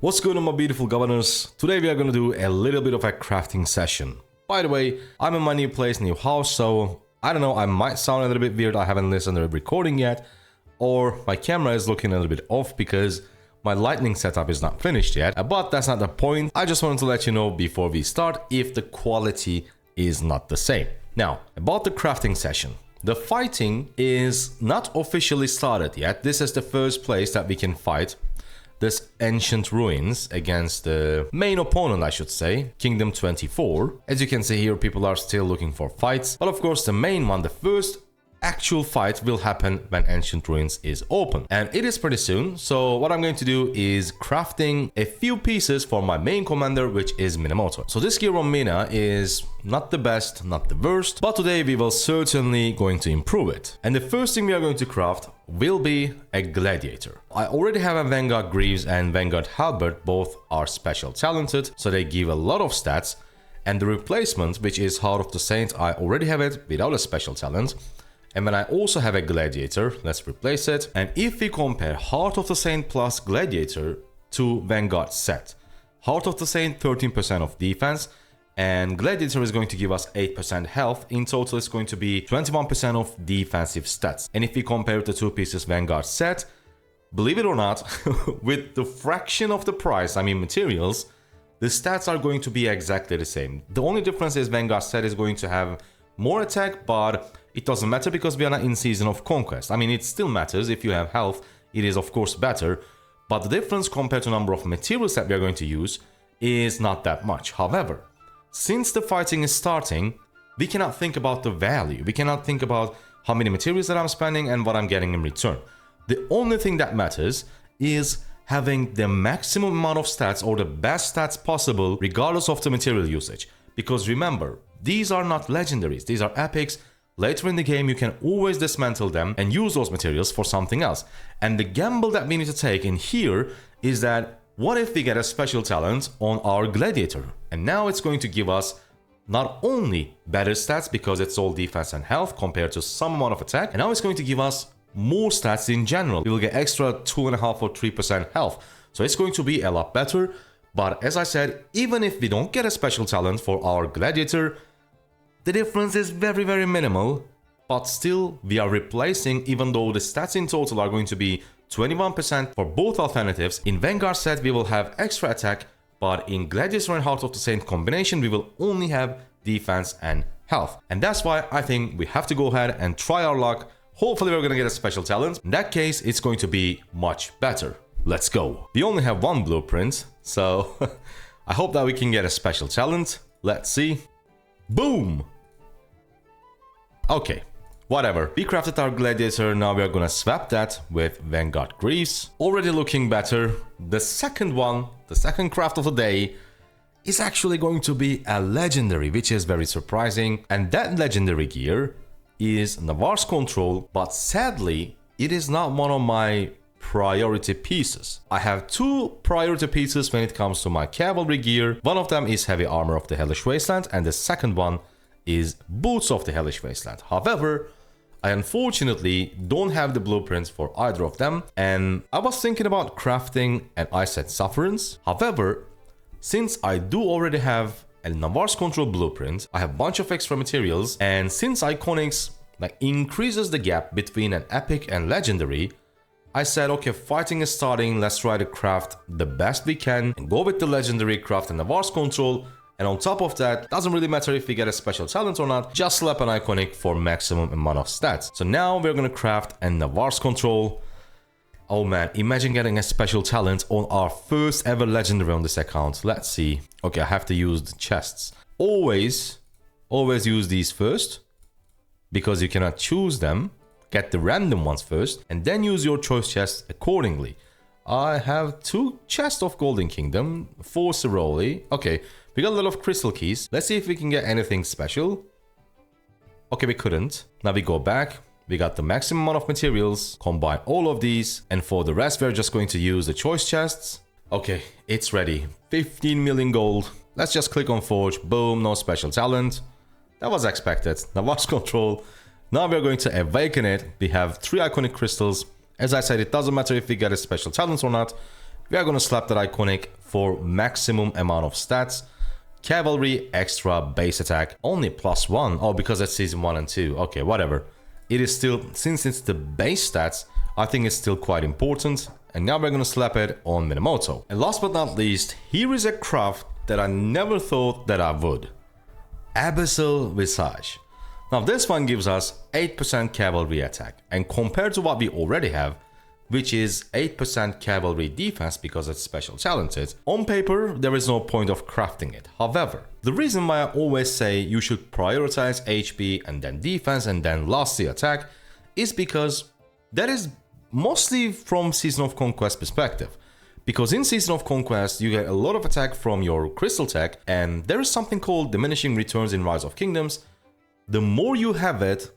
What's good on my beautiful governors? Today we are going to do a little bit of a crafting session. By the way, I'm in my new place, new house, so I don't know, I might sound a little bit weird. I haven't listened to the recording yet, or my camera is looking a little bit off because my lighting setup is not finished yet. But that's not the point. I just wanted to let you know before we start if the quality is not the same. Now, about the crafting session. The fighting is not officially started yet. This is the first place that we can fight this ancient ruins against the main opponent, I should say, Kingdom 24. As you can see here, people are still looking for fights. But of course, the main one, the first actual fight will happen when Ancient Ruins is open. And it is pretty soon. So what I'm going to do is crafting a few pieces for my main commander, which is Minamoto. So this gear on Mina is not the best, not the worst, but today we will certainly going to improve it. And the first thing we are going to craft will be a gladiator. I already have a Vanguard Greaves and Vanguard Halberd. Both are special talented, so they give a lot of stats. And the replacement, which is Heart of the Saint, I already have it without a special talent. And when I also have a Gladiator, let's replace it. And if we compare Heart of the Saint plus Gladiator to Vanguard set, Heart of the Saint 13% of defense, and Gladiator is going to give us 8% health. In total, it's going to be 21% of defensive stats. And if we compare the two pieces Vanguard set, believe it or not, with the fraction of the price, I mean materials, the stats are going to be exactly the same. The only difference is Vanguard set is going to have more attack, but it doesn't matter because we are not in Season of Conquest. I mean, it still matters. If you have health, it is of course better. But the difference compared to number of materials that we are going to use is not that much. However, since the fighting is starting, we cannot think about the value. We cannot think about how many materials that I'm spending and what I'm getting in return. The only thing that matters is having the maximum amount of stats or the best stats possible regardless of the material usage. Because remember, these are not legendaries, these are epics. Later in the game, you can always dismantle them and use those materials for something else. And the gamble that we need to take in here is that what if we get a special talent on our Gladiator? And now it's going to give us not only better stats because it's all defense and health compared to some amount of attack, and now it's going to give us more stats in general. We will get extra 2.5 or 3% health. So it's going to be a lot better. But as I said, even if we don't get a special talent for our Gladiator, the difference is very, very minimal, but still we are replacing, even though the stats in total are going to be 21% for both alternatives. In Vanguard set, we will have extra attack, but in Gladiator and Heart of the Saint combination, we will only have defense and health. And that's why I think we have to go ahead and try our luck. Hopefully we're going to get a special talent. In that case, it's going to be much better. Let's go. We only have one blueprint, so I hope that we can get a special talent. Let's see. Boom! Okay, whatever. We crafted our Gladiator, now we are gonna swap that with Vanguard Greaves. Already looking better. The second one, the second craft of the day, is actually going to be a legendary, which is very surprising. And that legendary gear is Navarre's Control, but sadly, it is not one of my priority pieces. I have two priority pieces when it comes to my cavalry gear. One of them is Heavy Armor of the Hellish Wasteland, and the second one is Boots of the Hellish Wasteland. However, I unfortunately don't have the blueprints for either of them, and I was thinking about crafting an Ice Set Sufferance. However, since I do already have a Navarre's Control blueprint, I have a bunch of extra materials, and since Iconics increases the gap between an epic and legendary, I said, okay, fighting is starting, let's try to craft the best we can and go with the legendary, craft and Navarre's Control. And on top of that, doesn't really matter if we get a special talent or not, just slap an iconic for maximum amount of stats. So now we're gonna craft a Navarre's Control. Oh man, imagine getting a special talent on our first ever legendary on this account. Let's see. Okay, I have to use the chests. Always use these first, because you cannot choose them. Get the random ones first, and then use your choice chests accordingly. I have 2 chests of Golden Kingdom, 4 Ceroli. Okay, we got a lot of crystal keys. Let's see if we can get anything special. Okay, we couldn't. Now we go back. We got the maximum amount of materials. Combine all of these. And for the rest, we're just going to use the choice chests. Okay, it's ready. 15 million gold. Let's just click on Forge. Boom, no special talent. That was expected. Navarre's Control. Now we're going to awaken it. We have 3 iconic crystals. As I said, it doesn't matter if we get a special talent or not. we are gonna slap that iconic for maximum amount of stats. Cavalry extra base attack only +1. Oh, because that's season 1 and 2. Okay, whatever. It is still, since it's the base stats, I think it's still quite important. And now we're gonna slap it on Minamoto. And last but not least, here is a craft that I never thought that I would. Abyssal Visage. Now this one gives us 8% cavalry attack, and compared to what we already have, which is 8% cavalry defense because it's special talented, on paper there is no point of crafting it. However, the reason why I always say you should prioritize HP and then defense and then lastly attack is because that is mostly from Season of Conquest perspective. Because in Season of Conquest, you get a lot of attack from your crystal tech, and there is something called diminishing returns in Rise of Kingdoms. The more you have it,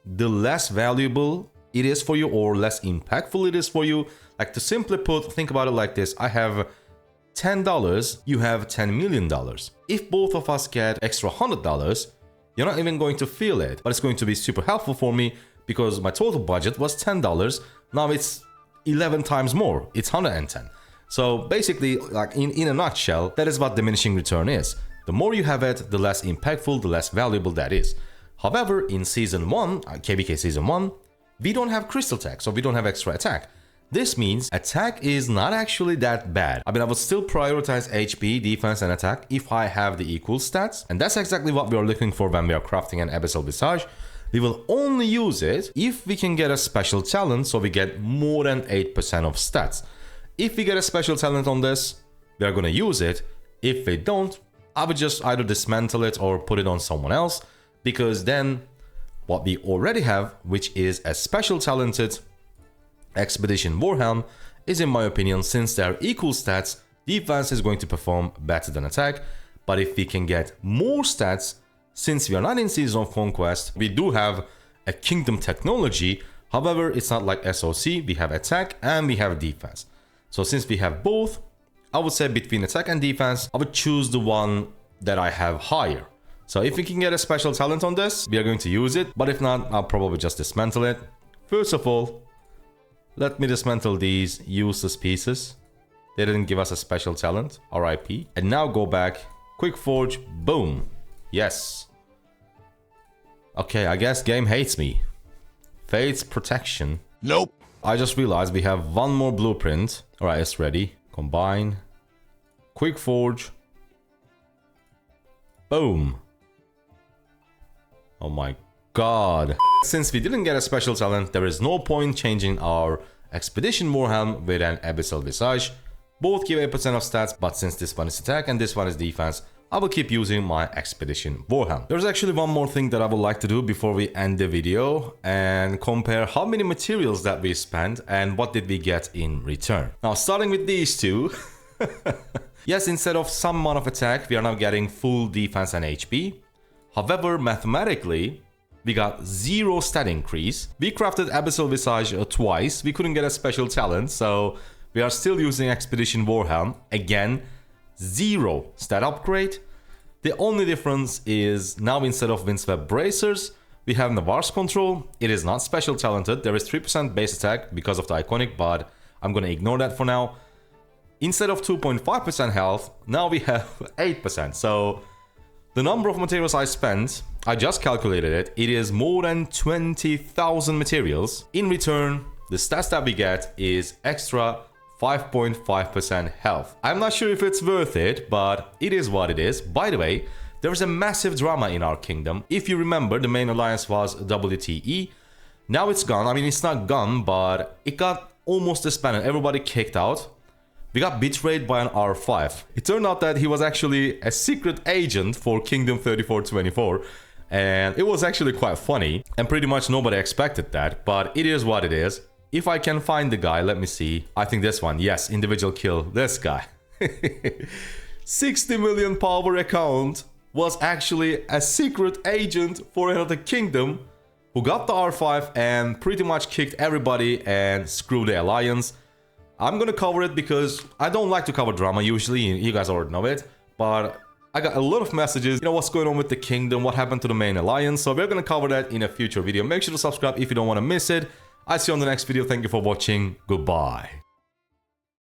the less valuable it is for you or less impactful it is for you. Like, to simply put, think about it like this. I have $10, you have $10 million. If both of us get extra $100, you're not even going to feel it, but it's going to be super helpful for me because my total budget was $10. Now it's 11 times more. It's 110. So basically, like in a nutshell, that is what diminishing return is. The more you have it, the less impactful, the less valuable that is. However, in Season 1, KVK Season 1, we don't have crystal tech, so we don't have extra attack. This means attack is not actually that bad. I mean, I would still prioritize HP, defense, and attack if I have the equal stats. And that's exactly what we are looking for when we are crafting an Abyssal Visage. We will only use it if we can get a special talent, so we get more than 8% of stats. If we get a special talent on this, we are going to use it. If we don't, I would just either dismantle it or put it on someone else, because then what we already have, which is a special talented Expedition Warhelm, is, in my opinion, since they are equal stats, defense is going to perform better than attack. But if we can get more stats, since we are not in Season of Conquest, we do have a kingdom technology. However, it's not like SOC, we have attack and we have defense. So since we have both, I would say between attack and defense, I would choose the one that I have higher. So if we can get a special talent on this, we are going to use it. But if not, I'll probably just dismantle it. First of all, let me dismantle these useless pieces. They didn't give us a special talent, RIP. And now go back, quick forge, boom. Yes. Okay, I guess game hates me. Fate's protection. Nope. I just realized we have one more blueprint. Alright, it's ready. Combine. Quick forge. Boom. Oh my god. Since we didn't get a special talent, there is no point changing our Expedition Warhelm with an Abyssal Visage. Both give 8% of stats, but since this one is attack and this one is defense, I will keep using my Expedition Warhelm. There's actually one more thing that I would like to do before we end the video and compare how many materials that we spent and what did we get in return. Now, starting with these two. Yes, instead of some amount of attack, we are now getting full defense and HP. However, mathematically, we got 0 stat increase. We crafted Abyssal Visage twice. We couldn't get a special talent, so we are still using Expedition Warhelm. Again, 0 stat upgrade. The only difference is now instead of Windswept Bracers, we have Navarre's Control. It is not special talented. There is 3% base attack because of the iconic, but I'm going to ignore that for now. Instead of 2.5% health, now we have 8%. So the number of materials I spent, I just calculated it. It is more than 20,000 materials. In return, the stats that we get is extra 5.5% health. I'm not sure if it's worth it, but it is what it is. By the way, there is a massive drama in our kingdom. If you remember, the main alliance was WTE. Now it's gone. I mean, it's not gone, but it got almost disbanded. Everybody kicked out. We got betrayed by an R5. It turned out that he was actually a secret agent for Kingdom 3424. And it was actually quite funny. And pretty much nobody expected that. But it is what it is. If I can find the guy, let me see. I think this one. Yes, individual kill. This guy. 60 million power account was actually a secret agent for another kingdom who got the R5 and pretty much kicked everybody and screwed the alliance. I'm gonna cover it because I don't like to cover drama usually. You guys already know it. But I got a lot of messages. You know, what's going on with the kingdom? What happened to the main alliance? So we're gonna cover that in a future video. Make sure to subscribe if you don't want to miss it. I'll see you on the next video. Thank you for watching. Goodbye.